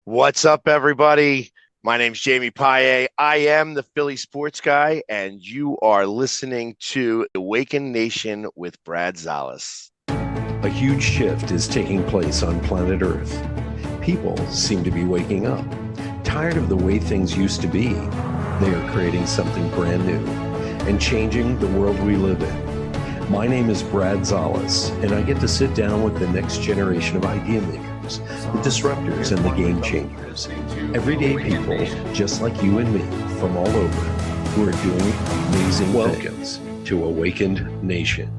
What's up, everybody? My name's Jamie Pagliei. I am the Philly sports guy, and you are listening to Awaken Nation with Brad Zales. A huge shift is taking place on planet Earth. People seem to be waking up. Tired of the way things used to be, they are creating something brand new and changing the world we live in. My name is Brad Zales, and I get to sit down with the next generation of idea makers, the disruptors, and the game changers. Everyday people just like you and me from all over who are doing amazing things to Awakened Nation.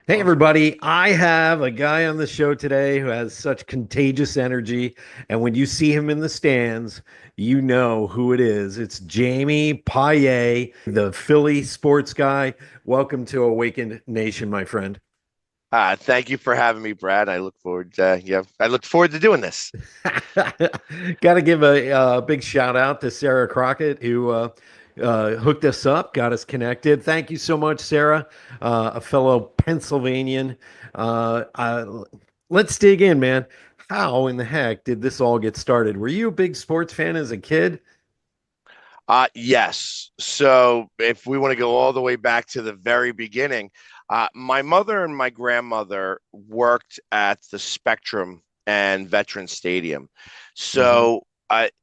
Hey, everybody. I have a guy on the show today who has such contagious energy. And when you see him in the stands, you know who it is. It's Jamie Pagliei, the Philly sports guy. Welcome to Awakened Nation, my friend. Thank you for having me, Brad. I look forward. I look forward to doing this. Got to give a big shout out to Sarah Crockett, who hooked us up, got us connected. Thank you so much, Sarah, a fellow Pennsylvanian. Let's dig in, man. How in the heck did this all get started? Were you a big sports fan as a kid? Yes. So if we want to go all the way back to the very beginning, my mother and my grandmother worked at the Spectrum and Veterans Stadium. Hmm.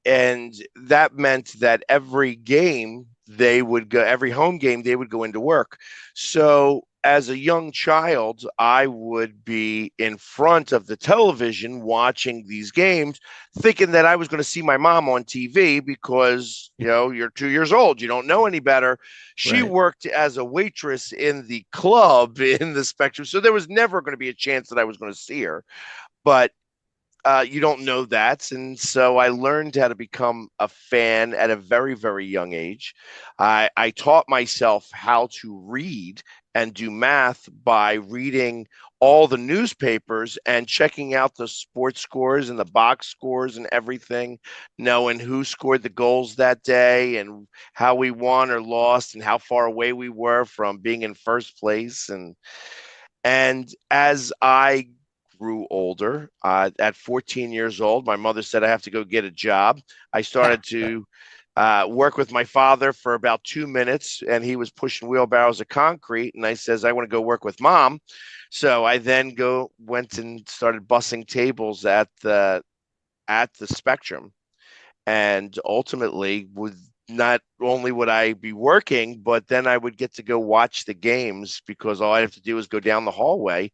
And that meant that every game they would go, every home game they would go into work. So as a young child, I would be in front of the television watching these games, thinking that I was going to see my mom on TV because, you're 2 years old. You don't know any better. She Right. worked as a waitress in the club in the Spectrum. So there was never going to be a chance that I was going to see her. But you don't know that. And so I learned how to become a fan at a very, very young age. I taught myself how to read and do math by reading all the newspapers and checking out the sports scores and the box scores and everything, knowing who scored the goals that day and how we won or lost and how far away we were from being in first place. And as I grew older, at 14 years old, my mother said I have to go get a job. I started to work with my father for about 2 minutes, and he was pushing wheelbarrows of concrete. And I says I want to go work with mom. So I then went and started bussing tables at the Spectrum, and ultimately with not only would I be working, but then I would get to go watch the games because all I have to do is go down the hallway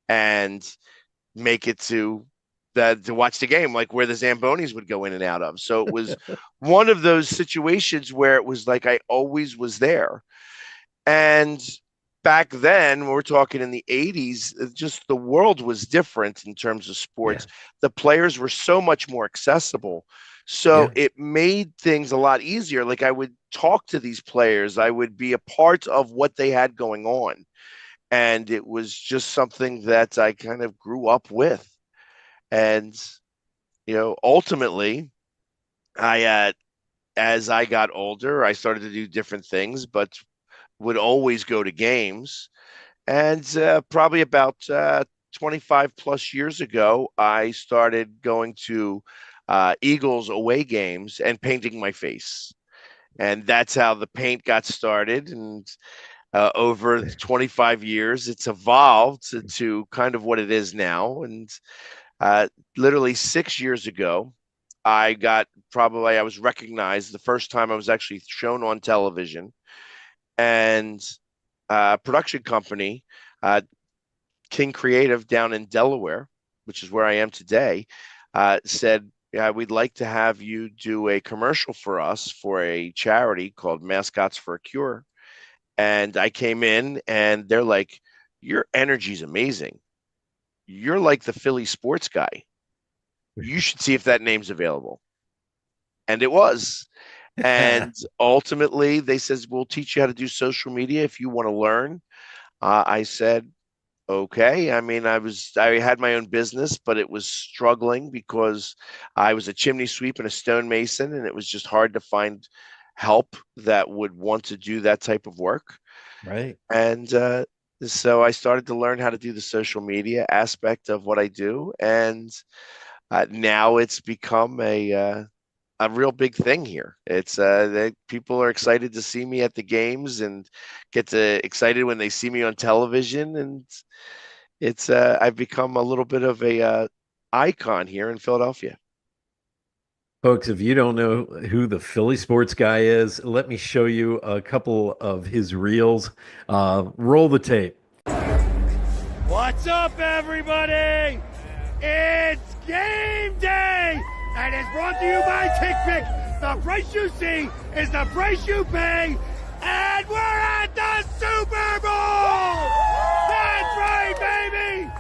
and make it to watch the game, like where the Zambonis would go in and out of. So it was one of those situations where it was like I always was there. And back then, we're talking in the 80s, just the world was different in terms of Yeah. sports. The players were so much more accessible. So Yeah. it made things a lot easier. Like I would talk to these players, I would be a part of what they had going on. And it was just something that I kind of grew up with. And, ultimately, as I got older, I started to do different things, but would always go to games. And probably about 25 plus years ago, I started going to Eagles away games and painting my face. And that's how the paint got started. And over 25 years, it's evolved to kind of what it is now. And uh, literally 6 years ago, I was recognized the first time I was actually shown on television. And production company, uh, King Creative down in Delaware, which is where I am today, said, yeah, we'd like to have you do a commercial for us for a charity called Mascots for a Cure. And I came in and they're like, your energy's amazing. You're like the Philly sports guy. You should see if that name's available. And it was. And ultimately, they says, we'll teach you how to do social media if you want to learn. I said, okay. I mean, I had my own business, but it was struggling because I was a chimney sweep and a stonemason, and it was just hard to find help that would want to do that type of work. Right. And so I started to learn how to do the social media aspect of what I do. And Now it's become a real big thing here. People are excited to see me at the games and excited when they see me on television, and it's I've become a little bit of a icon here in Philadelphia. Folks, if you don't know who the Philly sports guy is, let me show you a couple of his reels. Roll the tape. What's up, everybody? It's game day, and it's brought to you by TickPick. The price you see is the price you pay, and we're at the Super Bowl! That's right, baby!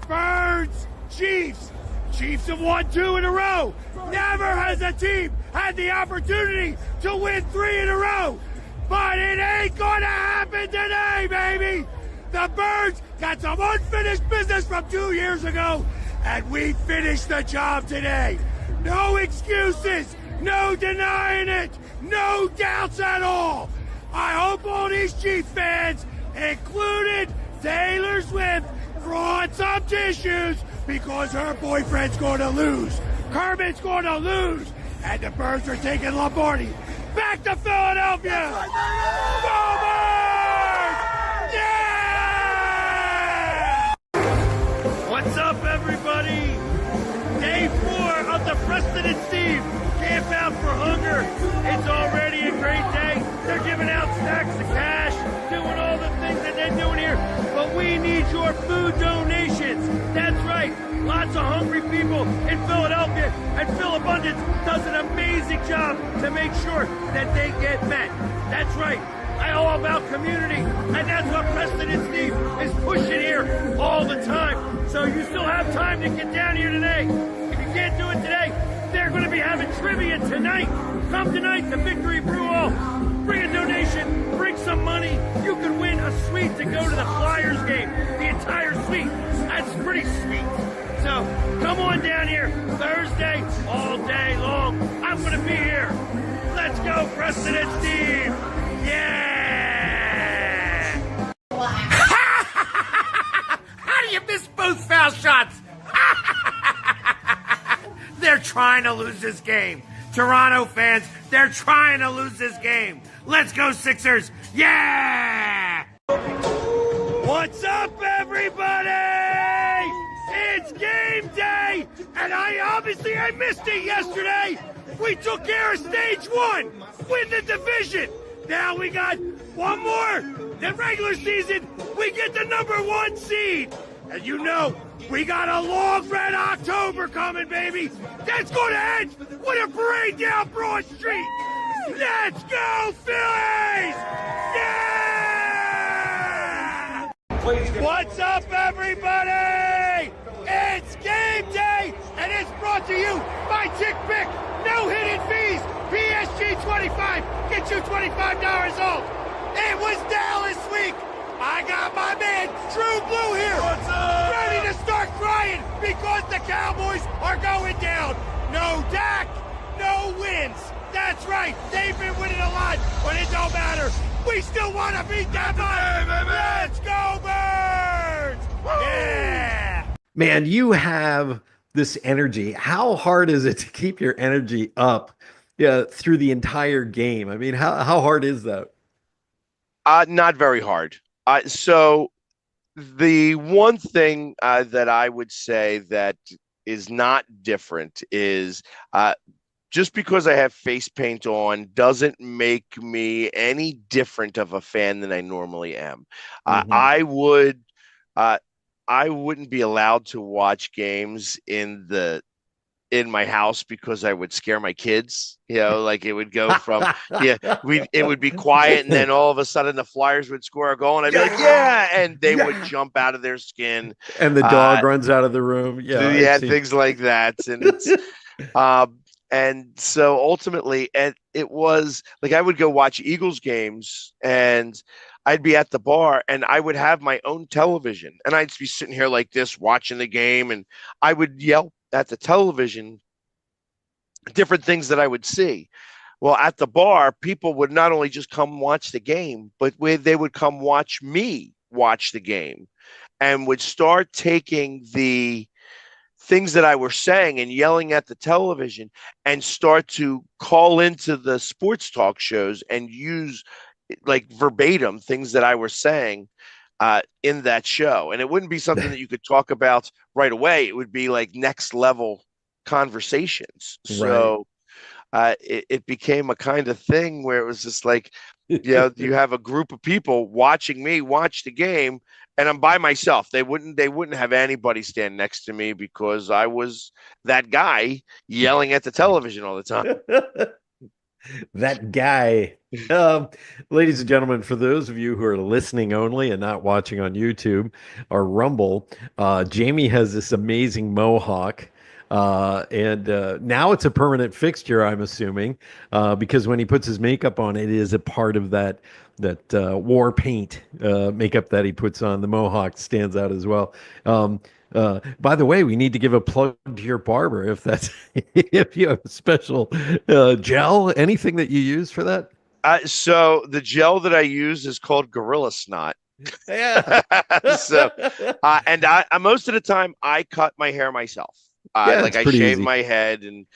Birds, Chiefs. Chiefs have won 2 in a row. Never has a team had the opportunity to win 3 in a row. But it ain't gonna happen today, baby! The Birds got some unfinished business from 2 years ago, and we finished the job today. No excuses, no denying it, no doubts at all. I hope all these Chiefs fans, including Taylor Swift, brought some tissues because her boyfriend's going to lose. Kermit's going to lose, and the Birds are taking Lombardi back to Philadelphia. Go Birds! Yeah! What's up, everybody? Day 4 of the Preston and Steve Camp Out for Hunger. It's already a great day. They're giving out stacks of cash, doing all the things that they're doing here. But we need your food donations. That's right. Lots of hungry people in Philadelphia, and Phil Abundance does an amazing job to make sure that they get met. That's right. I all about community, and that's what Preston and Steve is pushing here all the time. So you still have time to get down here today. If you can't do it today, they're going to be having trivia tonight. Come tonight to Victory Brew Hall. Bring a donation, bring some money. You can win a suite to go to the Flyers game, the entire suite. That's pretty sweet. So come on down here Thursday all day long. I'm going to be here. Let's go, Preston and Steve. Yeah! How do you miss both foul shots? They're trying to lose this game. Toronto fans, they're trying to lose this game. Let's go, Sixers. Yeah! What's up, everybody? It's game day, and I missed it yesterday. We took care of stage 1, win the division. Now we got one more. The regular season, we get the #1 seed. And you know, we got a long red October coming, baby. That's going to end with a parade down Broad Street. Let's go, Phillies! Yeah! What's up, everybody? It's game day, and it's brought to you by TickPick. No hidden fees. PSG 25. Get you $25 off. It was Dallas week. I got my man, True Blue here. What's up? Ready to start crying because the Cowboys are going down. No Dak, no wins. That's right. They've been winning a lot, but it don't matter. We still want to beat them. Let's go, Birds! Woo! Yeah! Man, you have this energy. How hard is it to keep your energy up through the entire game? I mean, how hard is that? Not very hard. So the one thing that I would say that is not different is just because I have face paint on doesn't make me any different of a fan than I normally am. Mhm. I wouldn't be allowed to watch games in my house because I would scare my kids. Like it would go from it would be quiet, and then all of a sudden the Flyers would score a goal, and I'd be like, yeah, and they would jump out of their skin, And the dog runs out of the room. Yeah, things like that, and it's and so ultimately, and it was like I would go watch Eagles games, and I'd be at the bar, and I would have my own television, and I'd be sitting here like this watching the game, and I would yell at the television different things that I would see. Well, at the bar, people would not only just come watch the game, but they would come watch me watch the game, and would start taking the things that I were saying and yelling at the television and start to call into the sports talk shows and use like verbatim things that I were saying in that show. And it wouldn't be something that you could talk about right away. It would be like next level conversations. Right. So it became a kind of thing where it was just like, you have a group of people watching me watch the game, and I'm by myself. They wouldn't have anybody stand next to me because I was that guy yelling at the television all the time. That guy. Um, Ladies and gentlemen, for those of you who are listening only and not watching on YouTube or Rumble, Jamie has this amazing mohawk. And now it's a permanent fixture, I'm assuming, because when he puts his makeup on, it is a part of that war paint makeup that he puts on. The mohawk stands out as well. By the way, we need to give a plug to your barber if that's if you have a special gel, anything that you use for that. So the gel that I use is called Gorilla Snot. Yeah. So, and most of the time I cut my hair myself. Yeah, Like it's I pretty shave easy. my head, and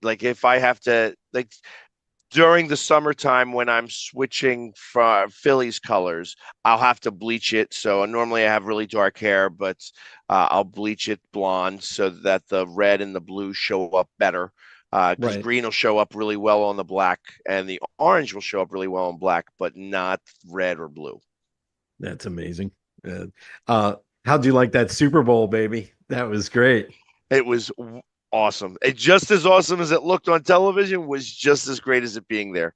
like if I have to, like during the summertime when I'm switching from Phillies colors, I'll have to bleach it. So normally I have really dark hair, but I'll bleach it blonde so that the red and the blue show up better. Because Right. green will show up really well on the black, and the orange will show up really well on black, but not red or blue. That's amazing. Uh, how'd you like that Super Bowl, baby? That was great. It was awesome. It just as awesome as it looked on television was just as great as it being there.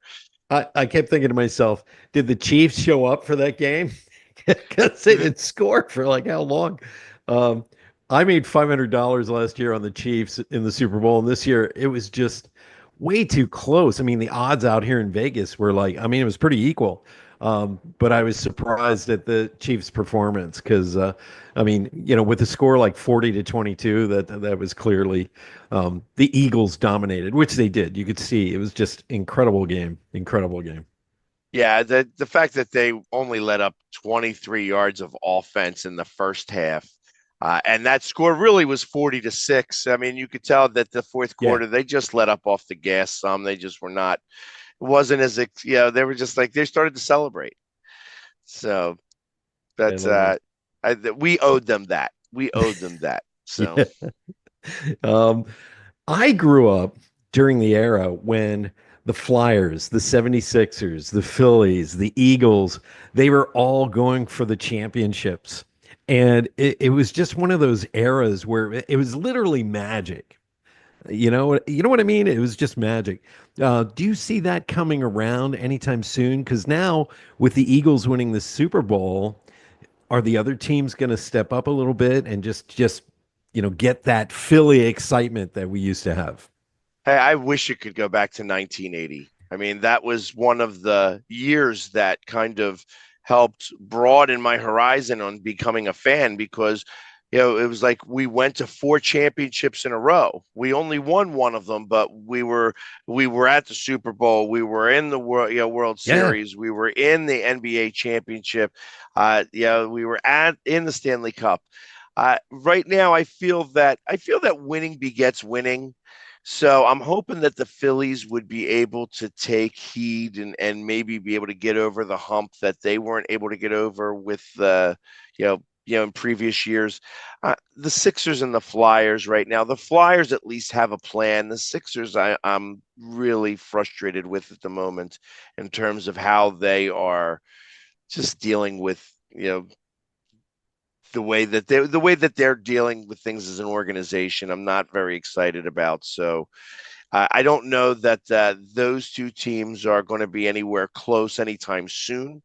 I kept thinking to myself, did the Chiefs show up for that game? Because they didn't score for like how long? Um, I made $500 last year on the Chiefs in the Super Bowl, and this year it was just way too close. I mean, the odds out here in Vegas were like, I mean, it was pretty equal. But I was surprised at the Chiefs' performance because, I mean, with a score like 40-22, that was clearly the Eagles dominated, which they did. You could see it was just incredible game, incredible game. Yeah, the fact that they only let up 23 yards of offense in the first half, and that score really was 40-6. I mean, you could tell that the fourth Yeah, quarter they just let up off the gas some. They just were not. It wasn't as they were just like they started to celebrate. So I that's love it. we owed them that. We owed them that. So. Yeah. Um, I grew up during the era when the Flyers, the 76ers, the Phillies, the Eagles, they were all going for the championships. And it was just one of those eras where it was literally magic. You know what I mean? It was just magic. Do you see that coming around anytime soon? Because now with the Eagles winning the Super Bowl, are the other teams going to step up a little bit and just get that Philly excitement that we used to have? Hey, I wish it could go back to 1980. I mean, that was one of the years that kind of helped broaden my horizon on becoming a fan because, it was like we went to four championships in a row. We only won one of them, but we were at the Super Bowl. We were in the World Yeah. Series. We were in the NBA championship. We were in the Stanley Cup. Right now, I feel that winning begets winning. So I'm hoping that the Phillies would be able to take heed and maybe be able to get over the hump that they weren't able to get over with in previous years. The Sixers and the Flyers right now. The Flyers at least have a plan. The Sixers, I'm really frustrated with at the moment in terms of how they are just dealing with the way that they're dealing with things as an organization. I'm not very excited about. So I don't know that those two teams are going to be anywhere close anytime soon.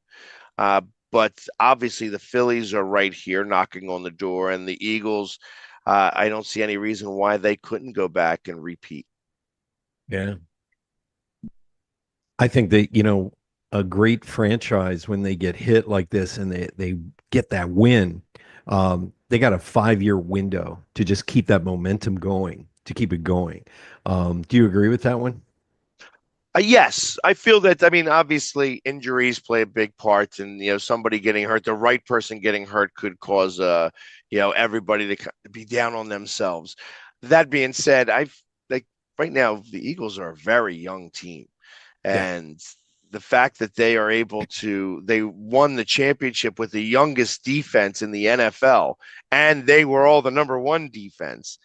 Uh, but obviously, the Phillies are right here knocking on the door, and the Eagles. I don't see any reason why they couldn't go back and repeat. Yeah. I think that a great franchise when they get hit like this and they get that win, they got a 5-year window to just keep that momentum going, to keep it going. Do you agree with that one? Yes, I feel that. I mean, obviously, injuries play a big part, and somebody getting hurt, the right person getting hurt, could cause everybody to be down on themselves. That being said, I like right now the Eagles are a very young team, Yeah. and the fact that they won the championship with the youngest defense in the NFL, and they were all the number one defense.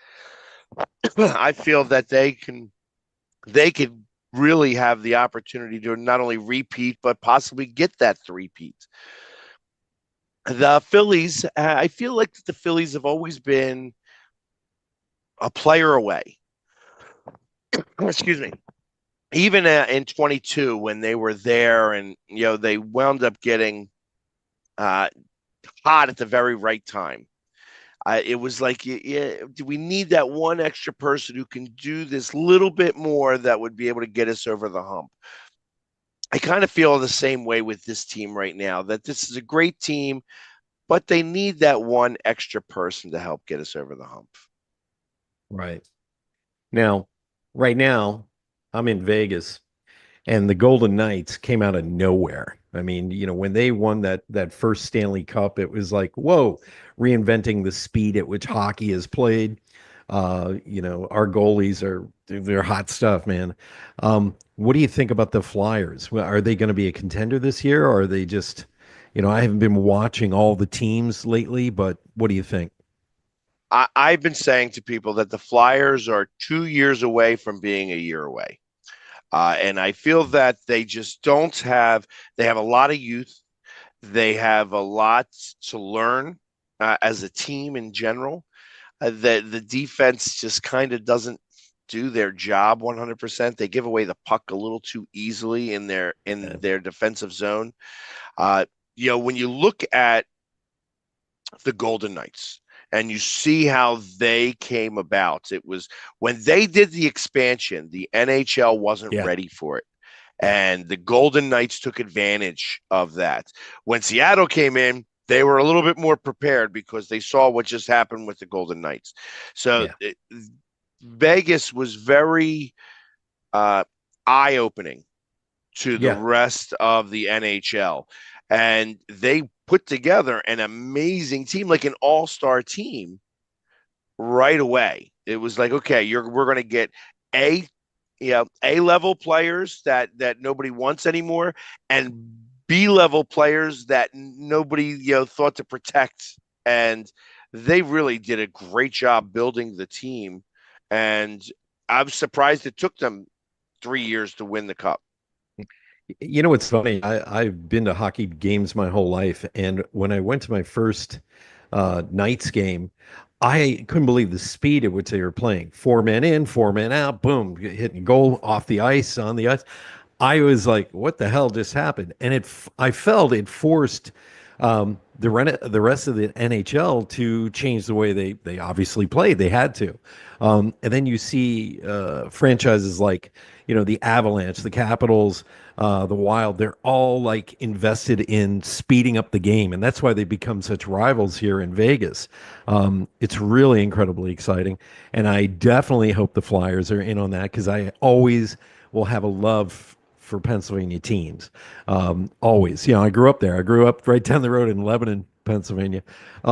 I feel that they could really have the opportunity to not only repeat but possibly get that three-peat. The Phillies, I feel like the Phillies have always been a player away. Excuse me. Even in 22, when they were there, and they wound up getting uh, hot at the very right time. It was like, yeah, do we need that one extra person who can do this little bit more that would be able to get us over the hump? I kind of feel the same way with this team right now, that this is a great team, but they need that one extra person to help get us over the hump. Right. Now, right now, I'm in Vegas, and the Golden Knights came out of nowhere. I mean, when they won that first Stanley Cup, it was like, whoa, reinventing the speed at which hockey is played. Our goalies they're hot stuff, man. What do you think about the Flyers? Are they going to be a contender this year, or are they just, I haven't been watching all the teams lately, but what do you think? I've been saying to people that the Flyers are 2 years away from being a year away. And I feel that they just don't have, they have a lot of youth. They have a lot to learn as a team in general. The defense just kind of doesn't do their job 100%. They give away the puck a little too easily in their defensive zone. Uh, when you look at the Golden Knights and you see how they came about, it was when they did the expansion, the NHL wasn't Yeah. ready for it. And the Golden Knights took advantage of that. When Seattle came in, they were a little bit more prepared because they saw what just happened with the Golden Knights. So Yeah. Vegas was very uh, eye opening to the Yeah. rest of the NHL. And they put together an amazing team, like an all-star team right away. It was like, okay, we're going to get a A level players that nobody wants anymore, and B level players that nobody thought to protect. And they really did a great job building the team. And I'm surprised it took them 3 years to win the cup. What's funny? I've been to hockey games my whole life, and when I went to my first Knights game, I couldn't believe the speed at which they were playing. Four men in, four men out, boom, hitting goal off the ice, on the ice. I was like, "What the hell just happened?" And I felt it forced the rest of the NHL to change the way they obviously played. They had to, and then you see franchises like the Avalanche, the Capitals, the Wild. They're all like invested in speeding up the game, and that's why they become such rivals here in Vegas. It's really incredibly exciting, and I definitely hope the Flyers are in on that because I always will have a love for Pennsylvania teams. Always, I grew up there. I grew up right down the road in Lebanon, Pennsylvania. I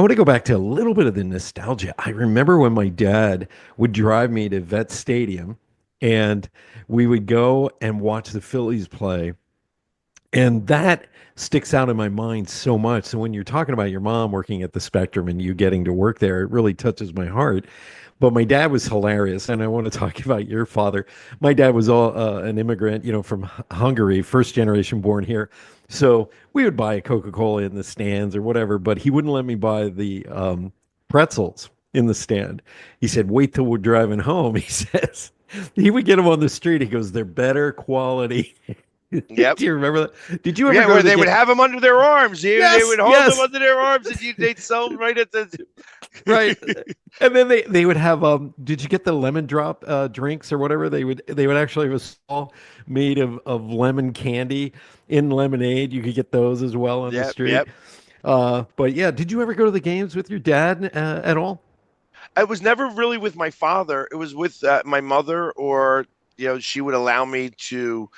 want to go back to a little bit of the nostalgia. I remember when my dad would drive me to Vet Stadium, and we would go and watch the Phillies play. And that sticks out in my mind so much. So when you're talking about your mom working at the Spectrum and you getting to work there, it really touches my heart. But my dad was hilarious, and I want to talk about your father. My dad was all an immigrant, from Hungary, first generation born here. So we would buy a Coca-Cola in the stands or whatever, but he wouldn't let me buy the pretzels in the stand. He said, "Wait till we're driving home." He says he would get them on the street. He goes, "They're better quality." Do Yep. you remember that? Did you ever Yeah, go to where the they would game? have them under their arms. They Yes, would hold them yes, under their arms, and they'd sell them right at the. right. And then they would have did you get the lemon drop drinks or whatever? They would actually have a stall made of lemon candy in lemonade. You could get those as well on the Yep, street. yep. But yeah, did you ever go to the games with your dad at all? I was never really with my father. It was with my mother or she would allow me to.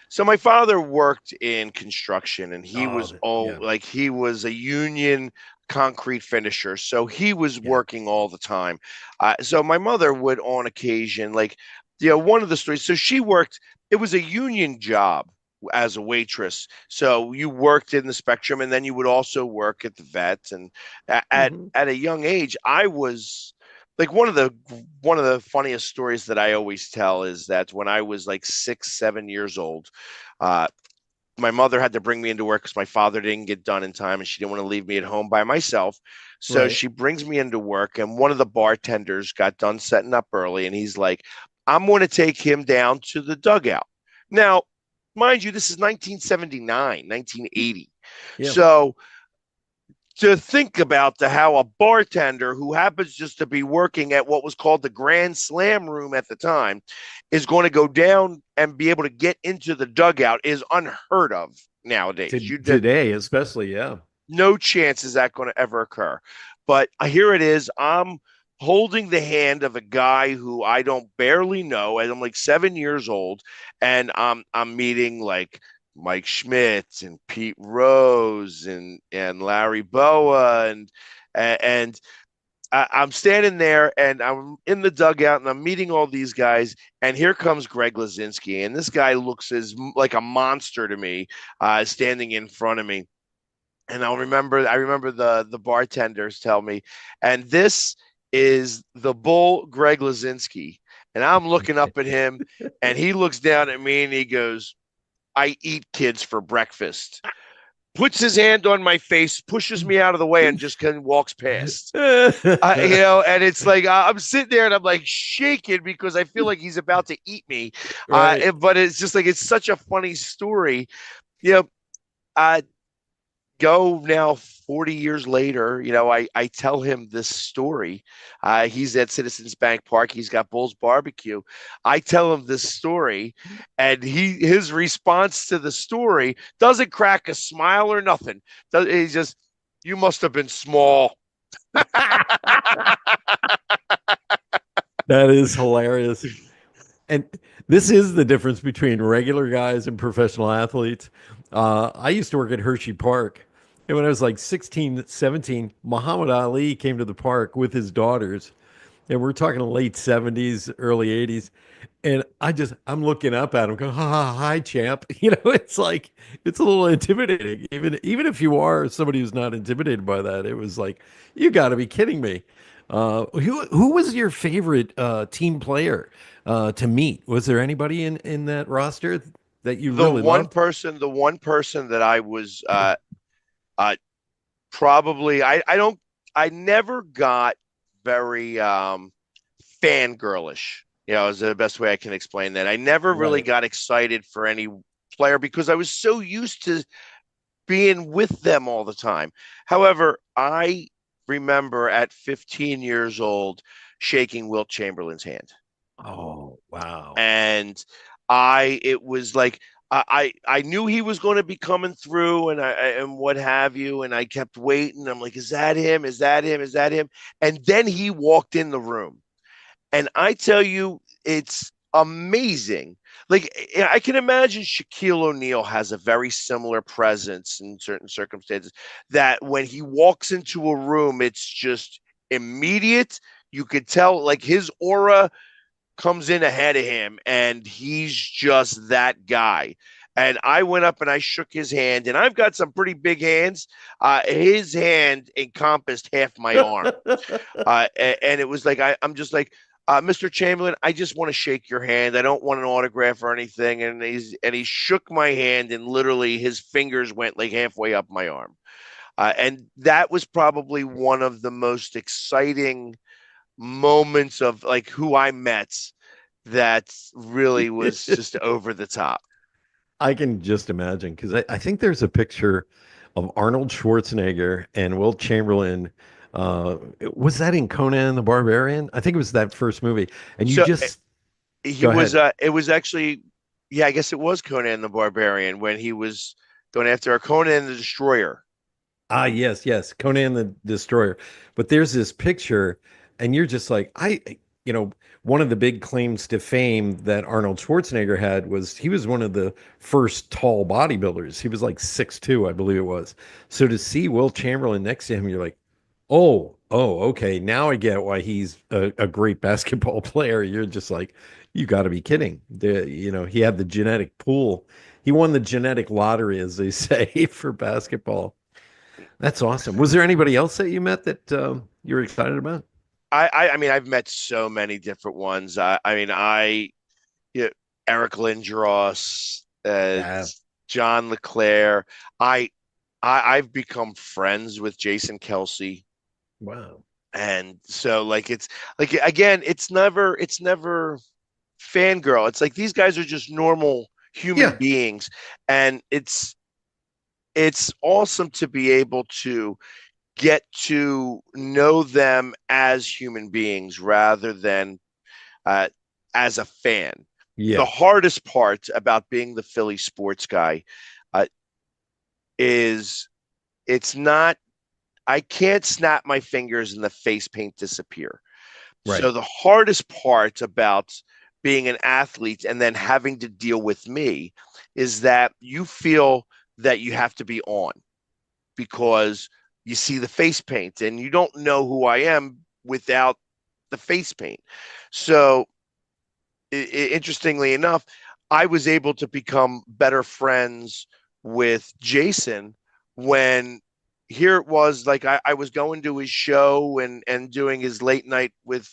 So my father worked in construction, and he Oh, was all yeah, like he was a union concrete finisher, so he was yeah. working all the time. So my mother would, on occasion, like, one of the stories. So she worked. It was a union job as a waitress. So you worked in the Spectrum, and then you would also work at the Vet. And at Hmm. at a young age, I was like one of the funniest stories that I always tell is that when I was like 6, 7 years old, uh, my mother had to bring me into work because my father didn't get done in time, and she didn't want to leave me at home by myself. So Right. she brings me into work, and one of the bartenders got done setting up early, and he's like, "I'm going to take him down to the dugout." Now, mind you, this is 1979, 1980. Yeah. So to think about how a bartender who happens just to be working at what was called the Grand Slam room at the time is going to go down and be able to get into the dugout is unheard of nowadays. Today, especially, yeah. No chance is that going to ever occur. But here it is. I'm holding the hand of a guy who I don't barely know, and I'm like 7 years old, and I'm meeting like Mike Schmidt and Pete Rose and Larry Boa and I'm standing there and I'm in the dugout and I'm meeting all these guys. And here comes Greg Lazinski. And this guy looks like a monster to me, standing in front of me. And I remember the bartenders tell me, and this is the bull Greg Lazinski. And I'm looking up at him and he looks down at me and he goes, "I eat kids for breakfast." Puts his hand on my face, pushes me out of the way, and just kind of walks past. And it's like I'm sitting there and I'm like shaking because I feel like he's about to eat me. Right. But it's just like it's such a funny story. You know, uh, go now 40 years later, I tell him this story. He's at Citizens Bank Park. He's got Bull's Barbecue. I tell him this story, and his response to the story doesn't crack a smile or nothing. He's just, "You must have been small." That is hilarious. And this is the difference between regular guys and professional athletes. I used to work at Hershey Park. And when I was like 16, 17, Muhammad Ali came to the park with his daughters. And we're talking late 70s, early 80s. And I'm looking up at him, going, ha, ha, hi, champ. It's like, it's a little intimidating. Even if you are somebody who's not intimidated by that, it was like, you got to be kidding me. Who was your favorite team player to meet? Was there anybody in that roster that you The really one loved? person, the one person that I was uh, probably, I never got very fangirlish, is the best way I can explain that. I never really Right. got excited for any player because I was so used to being with them all the time. However, I remember at 15 years old shaking Wilt Chamberlain's hand. Oh, wow. And it was like, I knew he was going to be coming through and what have you. And I kept waiting. I'm like, is that him? Is that him? Is that him? And then he walked in the room. And I tell you, it's amazing. Like I can imagine Shaquille O'Neal has a very similar presence in certain circumstances that when he walks into a room, it's just immediate. You could tell like his aura comes in ahead of him and he's just that guy. And I went up and I shook his hand, and I've got some pretty big hands. His hand encompassed half my arm. And it was like I'm just like, Mr. Chamberlain, I just want to shake your hand. I don't want an autograph or anything. And he shook my hand, and literally his fingers went like halfway up my arm. And that was probably one of the most exciting moments of like who I met that really was just over the top. I can just imagine because I think there's a picture of Arnold Schwarzenegger and Will Chamberlain. Was that in Conan the Barbarian? I think it was that first movie. And you So just he go was ahead. it was actually, yeah, I guess it was Conan the Barbarian when he was going after Conan the Destroyer. Ah, yes, yes, Conan the Destroyer. But there's this picture, and you're just like, you know, one of the big claims to fame that Arnold Schwarzenegger had was he was one of the first tall bodybuilders. He was like 6'2", I believe it was. So to see Will Chamberlain next to him, you're like, okay. Now I get why he's a great basketball player. You're just like, you got to be kidding. He had the genetic pool. He won the genetic lottery, as they say, for basketball. That's awesome. Was there anybody else that you met that you were excited about? I mean, I've met so many different ones. I mean, you know, Eric Lindros, Yeah. John LeClaire. I, I've become friends with Jason Kelsey, Wow. and so like it's like again, it's never fangirl. It's like these guys are just normal human Yeah. beings, and it's awesome to be able to get to know them as human beings rather than uh, as a fan. The Yeah. hardest part about being the Philly sports guy uh, is it's not, I can't snap my fingers and the face paint disappear. So Right. the hardest part about being an athlete and then having to deal with me is that you feel that you have to be on because you see the face paint and you don't know who I am without the face paint. So interestingly enough, I was able to become better friends with Jason when here it was like I was going to his show and doing his late night with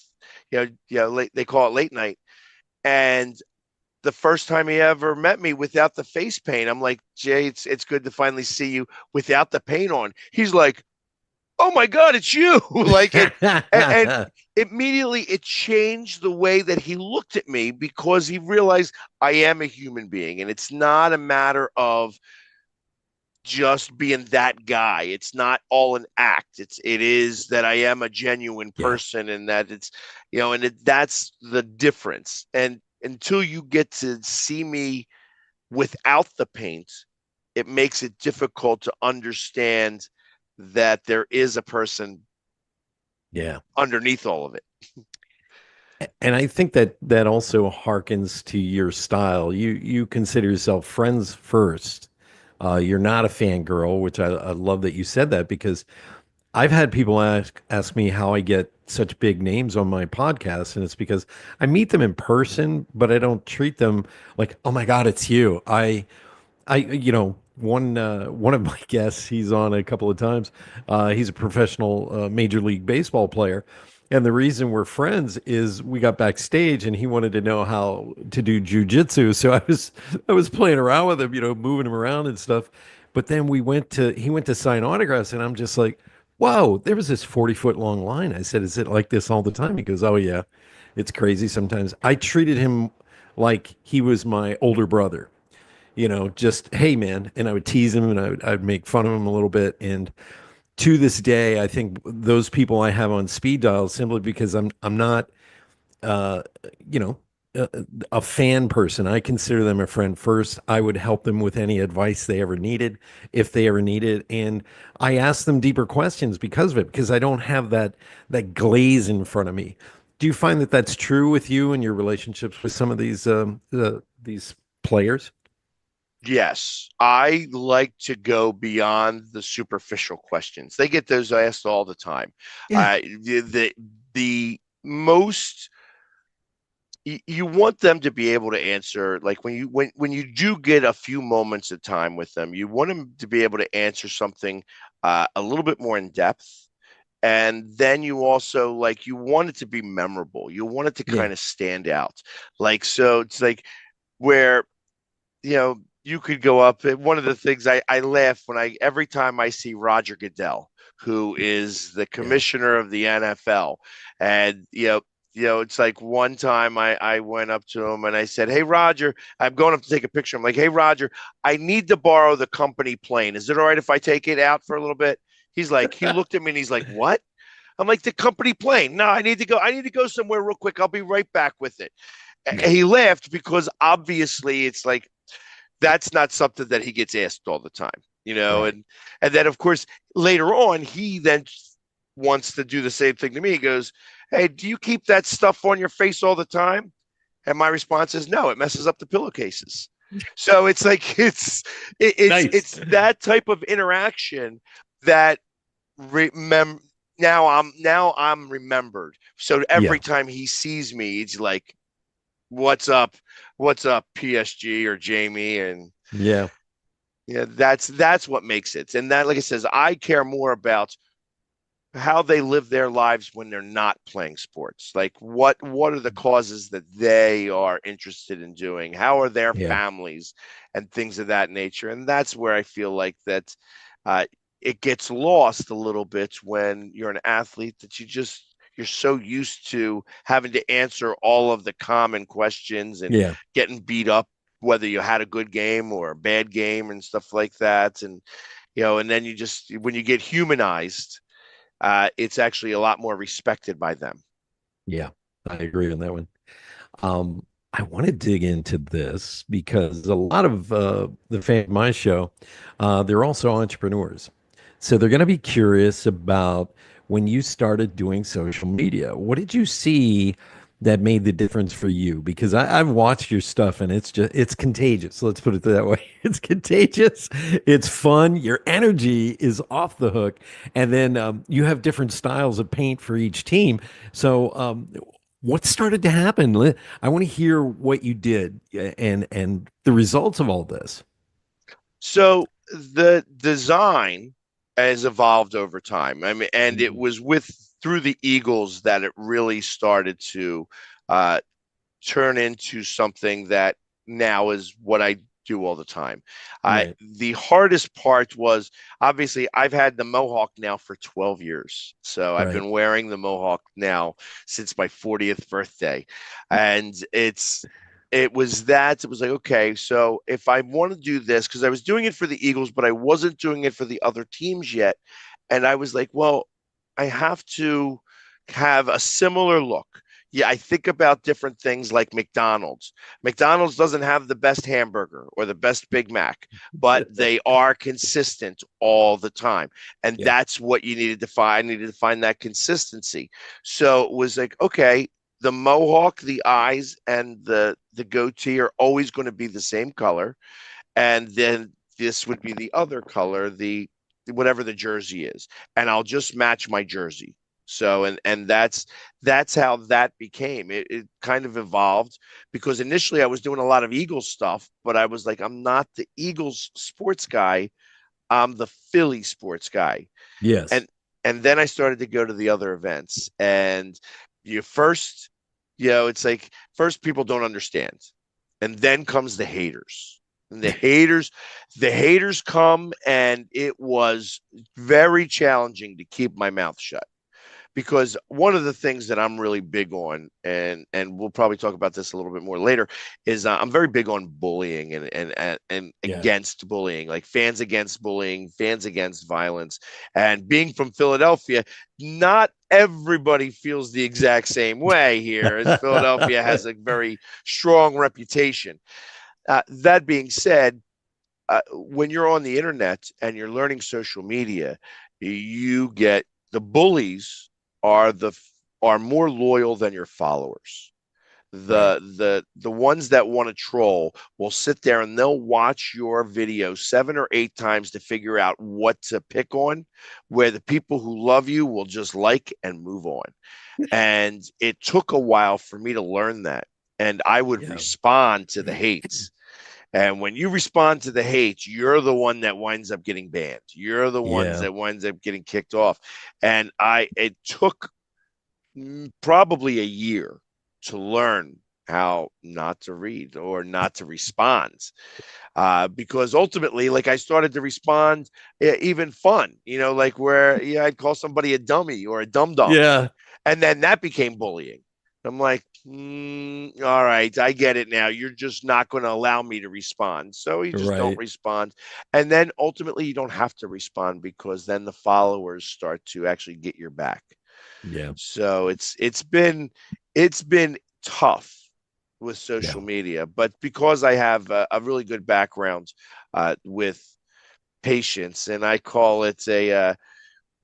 late, they call it late night. And the first time he ever met me without the face paint, I'm like, Jay, it's good to finally see you without the paint on. He's like, oh my God, it's you. Like it, and immediately it changed the way that he looked at me because he realized I am a human being and it's not a matter of just being that guy. It's not all an act. It is that I am a genuine Yeah. person and that it's, that's the difference. And until you get to see me without the paint, it makes it difficult to understand that there is a person Yeah. underneath all of it. And I think that that also harkens to your style. You consider yourself friends first. You're not a fangirl, which I love that you said that because I've had people ask me how I get such big names on my podcast, and it's because I meet them in person, but I don't treat them like, oh my God, it's you. One of my guests, he's on a couple of times. He's a professional Major League Baseball player, and the reason we're friends is we got backstage, and he wanted to know how to do jujitsu. So I was playing around with him, moving him around and stuff. But then he went to sign autographs, and I'm just like, whoa, there was this 40-foot long line. I said, is it like this all the time? He goes, oh yeah, it's crazy sometimes. I treated him like he was my older brother, just hey man, and I would tease him and I'd make fun of him a little bit. And to this day, I think those people I have on speed dial simply because I'm not uh, you know a, a fan person. I consider them a friend first. I would help them with any advice they ever needed, if they ever needed, and I ask them deeper questions because of it. Because I don't have that glaze in front of me. Do you find that that's true with you and your relationships with some of these players? Yes, I like to go beyond the superficial questions. They get those asked all the time. Yeah. The most you want them to be able to answer, like when you do get a few moments of time with them, you want them to be able to answer something a little bit more in depth. And then you also like you want it to be memorable. You want it to Yeah. kind of stand out. Like so it's like where you could go up. One of the things I laugh when every time I see Roger Goodell, who is the Yeah. commissioner of the NFL, and it's like one time I went up to him and I said, "Hey Roger, I'm going up to take a picture." I'm like, "Hey Roger, I need to borrow the company plane. Is it all right if I take it out for a little bit?" He looked at me and he's like, "What?" I'm like, "The company plane. No, I need to go. I need to go somewhere real quick. I'll be right back with it." Yeah. And he laughed because obviously it's like that's not something that he gets asked all the time, Right. and then of course later on he then wants to do the same thing to me. He goes, hey, do you keep that stuff on your face all the time? And my response is no, it messes up the pillowcases. So it's like Nice. it's that type of interaction that remember now I'm remembered. So Yeah. every time he sees me, he's like, "What's up? What's up, PSG or Jamie?" And Yeah. yeah, that's what makes it. And that, like I says, I care more about how they live their lives when they're not playing sports. Like what are the causes that they are interested in doing? How are their Yeah. families and things of that nature? And that's where I feel like that uh, it gets lost a little bit when you're an athlete that you're so used to having to answer all of the common questions and Yeah. getting beat up whether you had a good game or a bad game and stuff like that. And and then you just when you get humanized, it's actually a lot more respected by them. Yeah. I agree on that one. Um, I want to dig into this because a lot of the fans of my show, they're also entrepreneurs. So they're going to be curious about when you started doing social media. What did you see that made the difference for you? Because I've watched your stuff and it's contagious. Let's put it that way. It's contagious. It's fun. Your energy is off the hook. And then you have different styles of paint for each team. So what started to happen? I want to hear what you did and the results of all this. So the design has evolved over time. I mean, and it Mhm. was with through the Eagles that it really started to uh, turn into something that now is what I do all the time. Right, The hardest part was obviously I've had the Mohawk now for 12 years. So I've right. been wearing the Mohawk now since my 40th birthday. And it was like, okay, so if I want to do this, because I was doing it for the Eagles, but I wasn't doing it for the other teams yet. And I was like, well, I have to have a similar look. Yeah, I think about different things like McDonald's. McDonald's doesn't have the best hamburger or the best Big Mac, but they are consistent all the time. And Yeah, that's what you needed to find. I needed to find that consistency. So it was like, okay, the mohawk, the eyes, and the goatee are always going to be the same color. And then this would be the other color, the whatever the jersey is. And I'll just match my jersey. So and that's how that became. It kind of evolved because initially I was doing a lot of Eagles stuff, but I was like, I'm not the Eagles sports guy. I'm the Philly sports guy. yes, And and then I started to go to the other events. And you first, it's like first people don't understand. And then comes the haters. And the haters come, and it was very challenging to keep my mouth shut because one of the things that I'm really big on, and we'll probably talk about this a little bit more later, is I'm very big on bullying and yeah, against bullying, like fans against bullying, fans against violence, and being from Philadelphia, not everybody feels the exact same way here, as Philadelphia has a very strong reputation. That being said, when you're on the internet and you're learning social media, you get the bullies are the are more loyal than your followers. right, The ones that want to troll will sit there and they'll watch your video 7 or 8 times to figure out what to pick on, where the people who love you will just like and move on. And it took a while for me to learn that. And I would yeah, respond to the hates, and when you respond to the hate, you're the one that winds up getting banned. You're the ones yeah, that winds up getting kicked off. And it took probably a year to learn how not to read or not to respond. Because ultimately, like I started to respond, even fun, like where I'd call somebody a dummy or a dum dum, yeah, and then that became bullying. I'm like, all right, I get it now. You're just not going to allow me to respond. So you just don't right, respond. And then ultimately, you don't have to respond because then the followers start to actually get your back. yeah, So it's been tough with yeah, social media, but because I have a really good background with patience, and I call it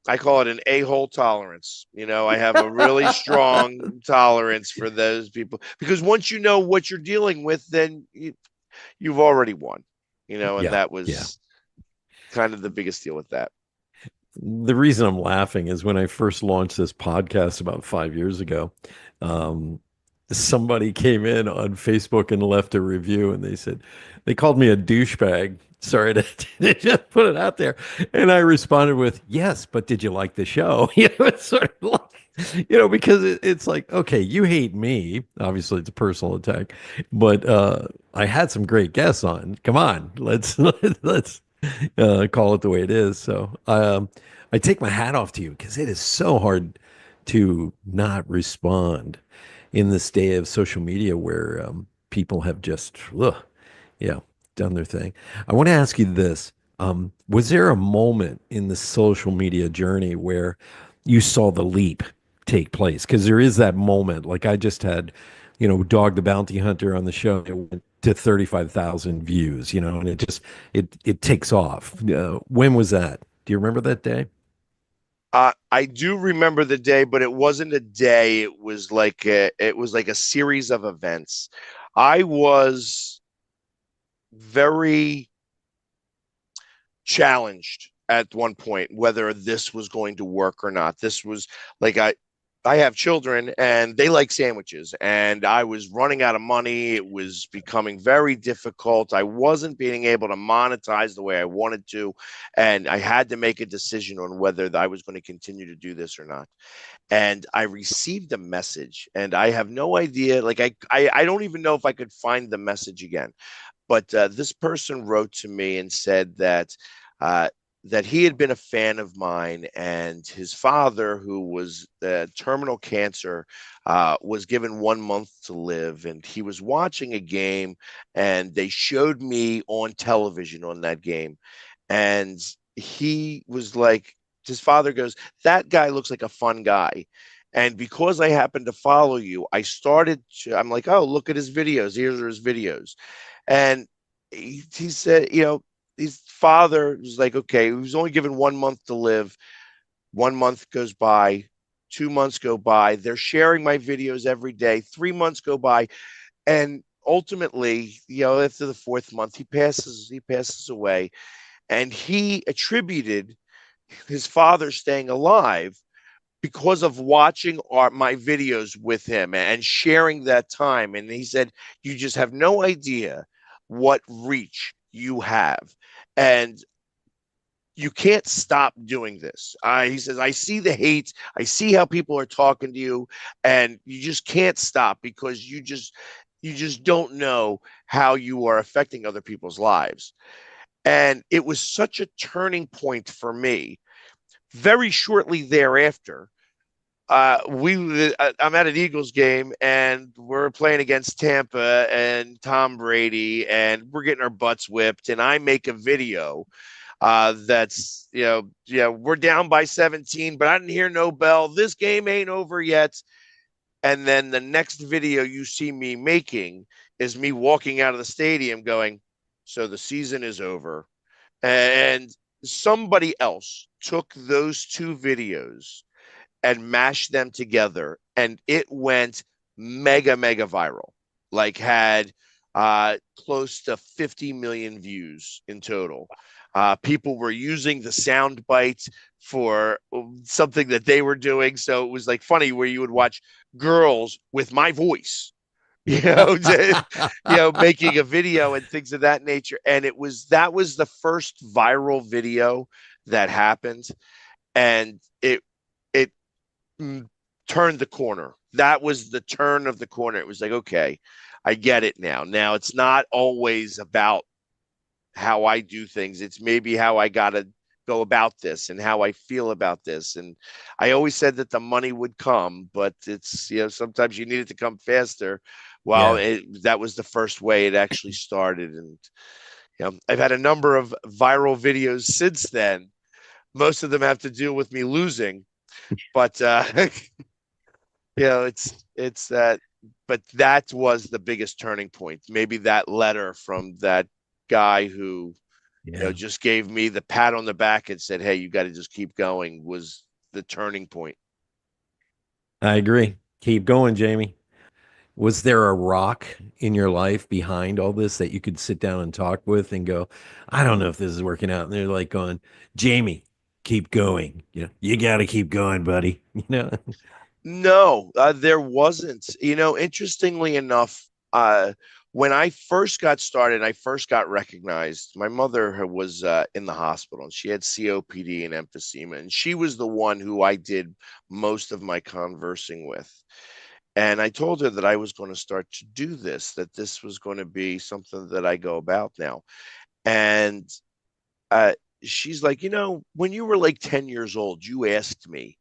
I call it an a-hole tolerance. I have a really strong tolerance for those people because once you know what you're dealing with, then you've already won. And Yeah, that yeah. was kind of the biggest deal with that. The reason I'm laughing is when I first launched this podcast about 5 years ago, um, somebody came in on Facebook and left a review, and they called me a douchebag. Sorry to, to just put it out there. And I responded with, yes, but did you like the show? It's sort of like, because it's like, okay, you hate me. Obviously, it's a personal attack, but I had some great guests on. Come on, let's call it the way it is. So I take my hat off to you because it is so hard to not respond in this day of social media where people have just, yeah, done their thing. I want to ask you this. Was there a moment in the social media journey where you saw the leap take place? Because there is that moment. Like I just had, Dog the Bounty Hunter on the show. It went to 35,000 views, and it takes off. When was that? Do you remember that day? I do remember the day, but it wasn't a day. It was like a series of events. I was very challenged at one point whether this was going to work or not. This was like I have children and they like sandwiches and I was running out of money. It was becoming very difficult. I wasn't being able to monetize the way I wanted to, and I had to make a decision on whether I was going to continue to do this or not. And I received a message and I have no idea, like I don't even know if I could find the message again, but this person wrote to me and said uh, that he had been a fan of mine, and his father, who was terminal cancer, was given 1 month to live, and he was watching a game, and they showed me on television on that game, and he was like, his father goes, "That guy looks like a fun guy." And because I happened to follow you, I'm like, oh, look at his videos. Here's his videos. And he said, his father was like, okay, he was only given 1 month to live. 1 month goes by, 2 months go by. They're sharing my videos every day. 3 months go by. And ultimately, after the fourth month, he passes away. And he attributed his father staying alive because of watching my videos with him and sharing that time. And he said, you just have no idea what reach you have. And you can't stop doing this. He says, I see the hate. I see how people are talking to you, and you just can't stop because you just don't know how you are affecting other people's lives. And it was such a turning point for me. Very shortly thereafter, I'm at an Eagles game and we're playing against Tampa and Tom Brady and we're getting our butts whipped, and I make a video that's we're down by 17, but I didn't hear no bell. This game ain't over yet. And then the next video you see me making is me walking out of the stadium going, so the season is over. And somebody else took those two videos and mashed them together, and it went mega mega viral. Like had close to 50 million views in total. People were using the sound bites for something that they were doing, so it was like funny where you would watch girls with my voice, making a video and things of that nature. And that was the first viral video that happened, and it turned the corner. That was the turn of the corner. It was like, okay, I get it now. Now it's not always about how I do things. It's maybe how I got to go about this and how I feel about this. And I always said that the money would come, but it's, sometimes you need it to come faster. Well, Yeah. that was the first way it actually started. And, I've had a number of viral videos since then. Most of them have to do with me losing, but it's that, but that was the biggest turning point. Maybe that letter from that guy who Yeah, just gave me the pat on the back and said, "Hey, you got to just keep going," was the turning point. I agree. Keep going, Jamie. Was there a rock in your life behind all this that you could sit down and talk with and go, I don't know if this is working out? And they're like going, Jamie, keep going. You got to keep going, buddy. No, there wasn't. Interestingly enough, when I first got started, I first got recognized. My mother was in the hospital and she had COPD and emphysema, and she was the one who I did most of my conversing with. And I told her that I was going to start to do this, that this was going to be something that I go about now. And uh, she's like, when you were like 10 years old, you asked me,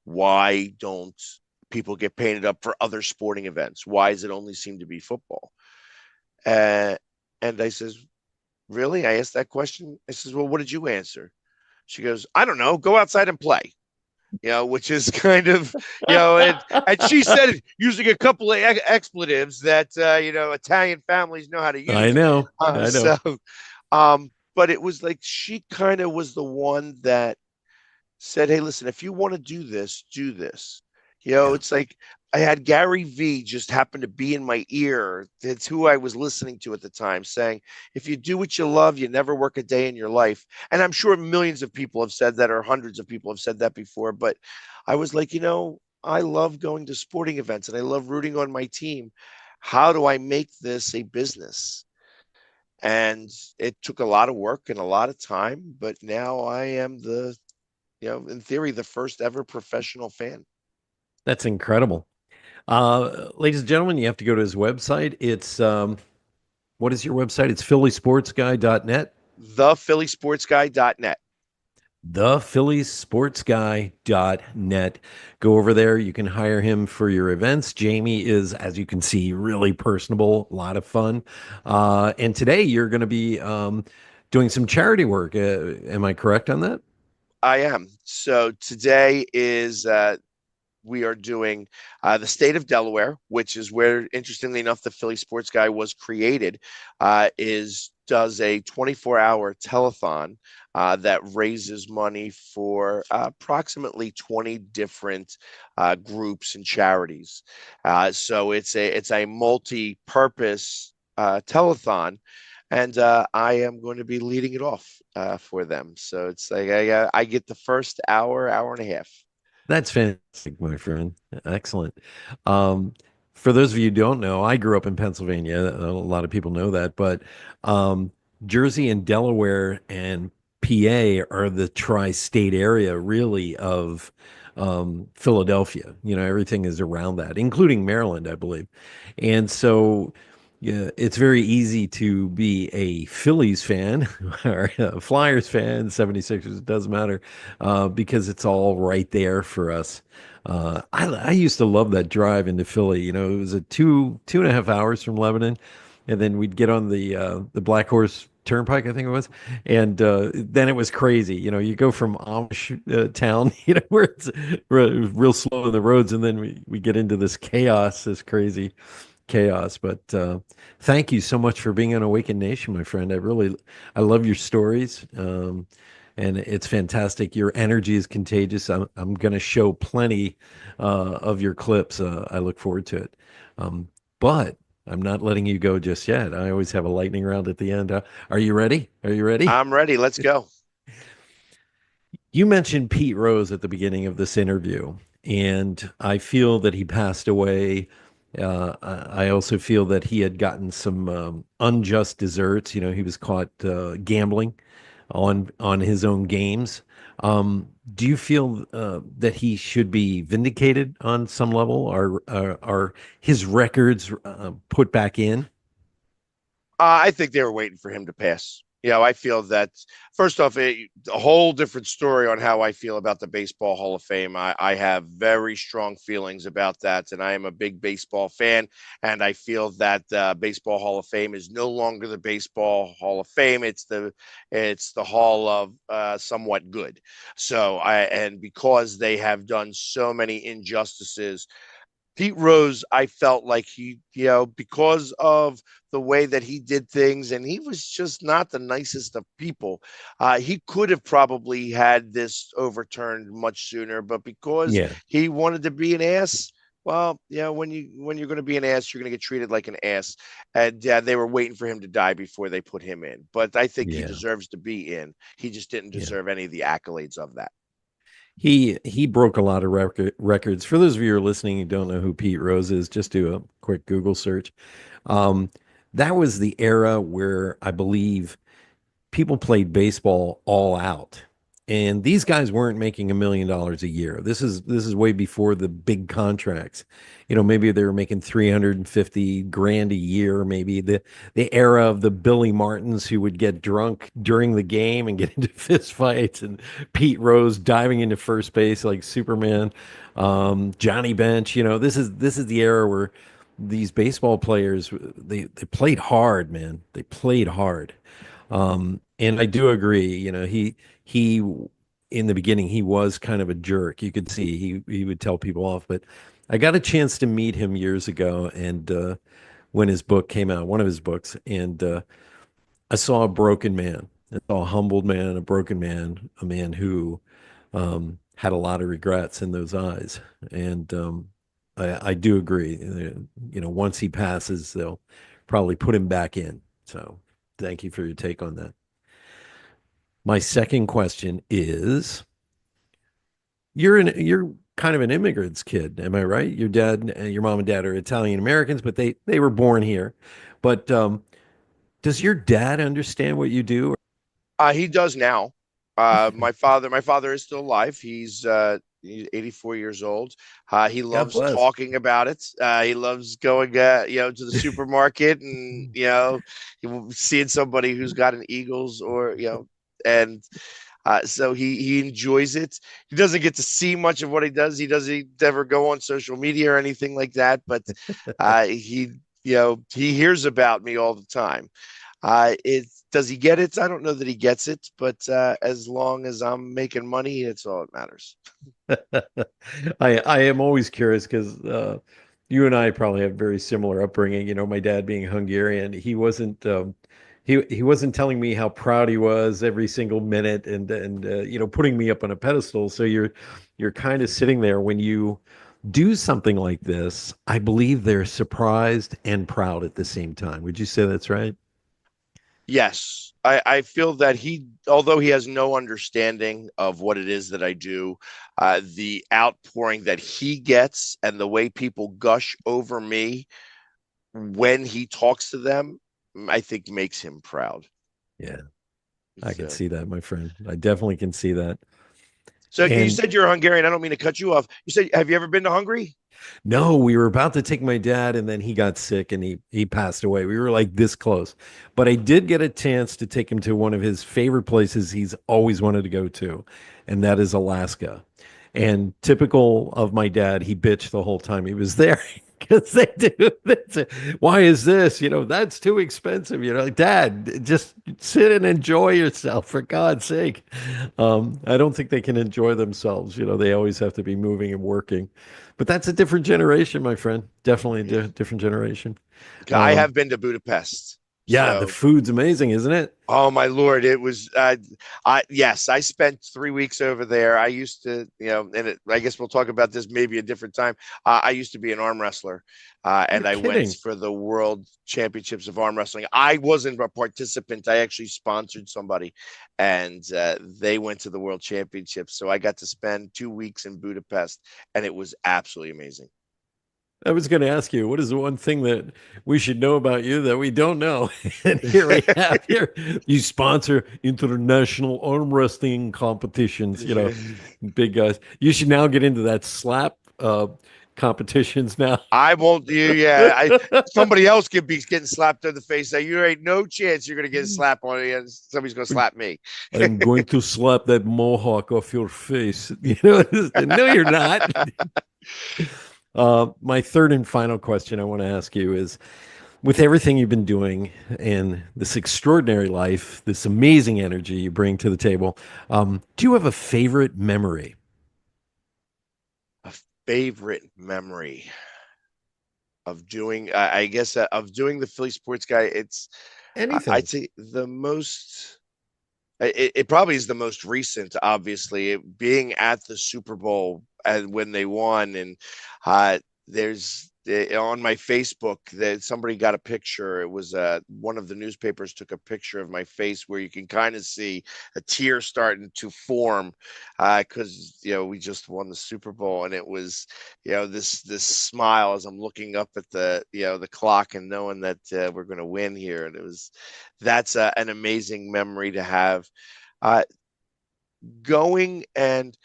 why don't people get painted up for other sporting events? Why does it only seem to be football? Uh, and I says, really? I asked that question. I says, well, what did you answer? She goes, I don't know. Go outside and play. Which is kind of, and she said it using a couple of expletives that, Italian families know how to I use. know. Uh, I know. so, but it was like she kind of was the one that said, "Hey, listen, if you want to do this, do this." Yeah. It's like I had Gary V just happen to be in my ear. That's who I was listening to at the time, saying, "If you do what you love, you never work a day in your life." And I'm sure millions of people have said that, or hundreds of people have said that before. But I was like, I love going to sporting events and I love rooting on my team. How do I make this a business? And it took a lot of work and a lot of time, but now I am in theory, the first ever professional fan. That's incredible. Ladies and gentlemen, you have to go to his website. What is your website? It's phillysportsguy.net. ThePhillySportsGuy.net. ThePhillysportsGuy.net. Go over there. You can hire him for your events. Jamie is, as you can see, really personable, a lot of fun. And today you're going to be doing some charity work. Am I correct on that? I am. So today is we are doing the state of Delaware, which is where, interestingly enough, the Philly Sports Guy was created. Is does a 24-hour telethon that raises money for approximately 20 different groups and charities. So it's a multi-purpose telethon. And I am going to be leading it off for them. So it's like I get the first hour and a half. That's fantastic, my friend. Excellent. Um, for those of you who don't know, I grew up in Pennsylvania. A lot of people know that, but um, Jersey and Delaware and PA are the tri-state area, really, of Philadelphia. Everything is around that, including Maryland, I believe. And so, yeah, it's very easy to be a Phillies fan or a Flyers fan, 76ers, it doesn't matter, because it's all right there for us. I used to love that drive into Philly. It was a 2.5 hours from Lebanon, and then we'd get on the Black Horse Turnpike, I think it was, and then it was crazy. You go from Amish town, where it's real slow in the roads, and then we get into this chaos, this crazy chaos. But thank you so much for being on Awakened Nation, my friend. I love your stories. And it's fantastic. Your energy is contagious. I'm going to show plenty of your clips. I look forward to it. But I'm not letting you go just yet. I always have a lightning round at the end. Are you ready? Are you ready? I'm ready. Let's go. You mentioned Pete Rose at the beginning of this interview, and I feel that he passed away. I also feel that he had gotten some unjust desserts. He was caught gambling on his own games. Do you feel that he should be vindicated on some level? Are his records put back in? I think they were waiting for him to pass. I feel that first off, a whole different story on how I feel about the Baseball Hall of Fame. I have very strong feelings about that, and I am a big baseball fan. And I feel that the Baseball Hall of Fame is no longer the Baseball Hall of Fame. It's the Hall of somewhat good. So and because they have done so many injustices Pete Rose, I felt like because of the way that he did things, and he was just not the nicest of people. He could have probably had this overturned much sooner, but because Yeah, he wanted to be an ass, well, when you're going to be an ass, you're going to get treated like an ass. And they were waiting for him to die before they put him in. But I think he yeah, deserves to be in. He just didn't yeah. deserve any of the accolades of that. He broke a lot of records. For those of you who are listening who don't know who Pete Rose is, just do a quick Google search. Um, that was the era where I believe people played baseball all out. And these guys weren't making $1 million a year. This is way before the big contracts. Maybe they were making 350 grand a year, maybe the era of the Billy Martins who would get drunk during the game and get into fist fights, and Pete Rose diving into first base like Superman, Johnny Bench. This is the era where these baseball players they played hard, man. They played hard. And I do agree, he in the beginning he was kind of a jerk. You could see he would tell people off, but I got a chance to meet him years ago, and when his book came out, one of his books, and I saw a broken man. I saw a humbled man, a broken man, a man who had a lot of regrets in those eyes. And I do agree. Once he passes, they'll probably put him back in. So thank you for your take on that. My second question is, you're kind of an immigrant's kid, am I right? Your dad and your mom and dad are Italian Americans, but they were born here. But does your dad understand what you do? He does now. My father is still alive. He's 84 years old. He God loves bless. talking about it. He loves going, to the supermarket and seeing somebody who's got an Eagles and so he enjoys it. He doesn't get to see much of what he does. He doesn't ever go on social media or anything like that, but he hears about me all the time. Does he get it? I don't know that he gets it, but as long as I'm making money, it's all that matters. I am always curious because you and I probably have very similar upbringing. My dad being Hungarian, he wasn't telling me how proud he was every single minute, and putting me up on a pedestal. So you're kind of sitting there when you do something like this. I believe they're surprised and proud at the same time. Would you say that's right? Yes, I feel that although he has no understanding of what it is that I do, the outpouring that he gets and the way people gush over me when he talks to them, I think makes him proud. Yeah, I can So, see that, my friend. I definitely can see that. so you And said you're Hungarian. I don't mean to cut you off. You said, have you ever been to Hungary? no, we were about to take my dad, and then he got sick and he passed away. We were like this close. But I did get a chance to take him to one of his favorite places he's always wanted to go to, and that is Alaska. And typical of my dad, he bitched the whole time he was there because they do this. Why is this? That's too expensive. Dad, just sit and enjoy yourself for God's sake. I don't think they can enjoy themselves. They always have to be moving and working. But that's a different generation, my friend. Definitely a different generation. I Um, have been to Budapest. yeah, the So food's amazing, isn't it? oh my Lord, it was yes, I spent 3 weeks over there. I used to, I guess we'll talk about this maybe a different time. I used to be an arm wrestler, You're and I went kidding. for the World Championships of Arm Wrestling. I wasn't a participant. I actually sponsored somebody, and they went to the World Championships. So I got to spend 2 weeks in Budapest, and it was absolutely amazing. I was going to ask you, what is the one thing that we should know about you that we don't know? And here we have here. You sponsor international arm wrestling competitions, big guys. You should now get into that slap competitions now. I won't do. Yeah, somebody else could be getting slapped in the face. That you ain't no chance you're gonna get a slap on you, and somebody's gonna slap me. I'm going to slap that mohawk off your face. No, you're not. My third and final question I want to ask you is, with everything you've been doing and this extraordinary life, this amazing energy you bring to the table, do you have a favorite memory? A favorite memory. doing, I guess, of doing the Philly sports guy. Anything. I'd say the most. It probably is the most recent, obviously, being at the Super Bowl and when they won. And there's on my Facebook that somebody got a picture. It was one of the newspapers took a picture of my face where you can kind of see a tear starting to form because we just won the Super Bowl, and it was this smile as I'm looking up at the clock and knowing that we're going to win here. And that's an amazing memory to have. Going and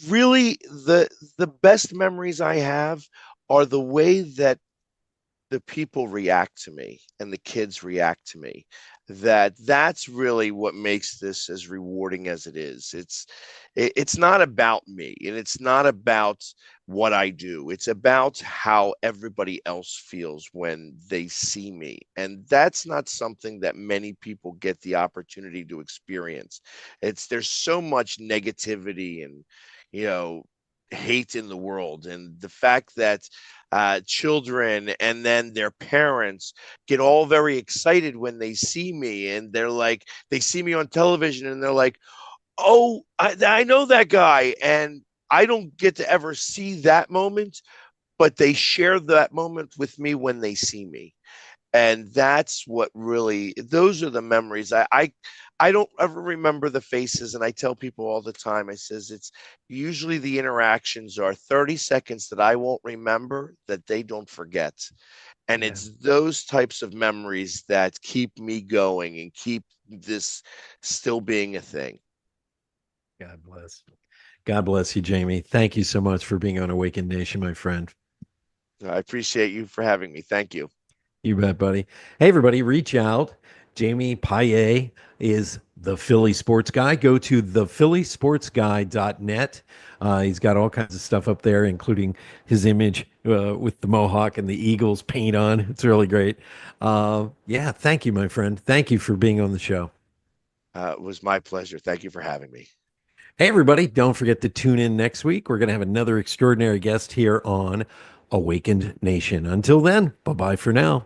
really the best memories I have are the way that the people react to me and the kids react to me. That's really what makes this as rewarding as it is. It's not about me, and it's not about what I do. It's about how everybody else feels when they see me, and that's not something that many people get the opportunity to experience. There's so much negativity and hate in the world, and the fact that children and then their parents get all very excited when they see me, and they see me on television and they're like, oh, I know that guy. And I don't get to ever see that moment, but they share that moment with me when they see me. And that's what really, those are the memories. I don't ever remember the faces, and I tell people all the time, I says, it's usually the interactions are 30 seconds that I won't remember that they don't forget. And Yeah. it's those types of memories that keep me going and keep this still being a thing. God bless. God bless you, Jamie. Thank you so much for being on Awakened Nation, my friend. I appreciate you for having me. Thank you. You bet, buddy. Hey, everybody, reach out. Jamie Pagliei is the Philly sports guy. Go to thephillysportsguy.net. He's got all kinds of stuff up there, including his image with the mohawk and the Eagles paint on. It's really great. Yeah, thank you, my friend. Thank you for being on the show. It was my pleasure. Thank you for having me. Hey, everybody, don't forget to tune in next week. We're going to have another extraordinary guest here on Awakened Nation. Until then, bye-bye for now.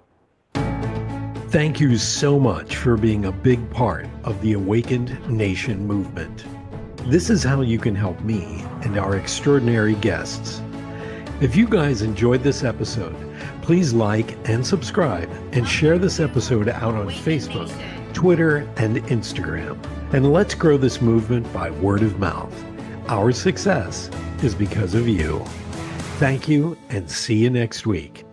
Thank you so much for being a big part of the Awakened Nation movement. This is how you can help me and our extraordinary guests. If you guys enjoyed this episode, please like and subscribe and share this episode out on Facebook, Twitter, and Instagram. And let's grow this movement by word of mouth. Our success is because of you. Thank you, and see you next week.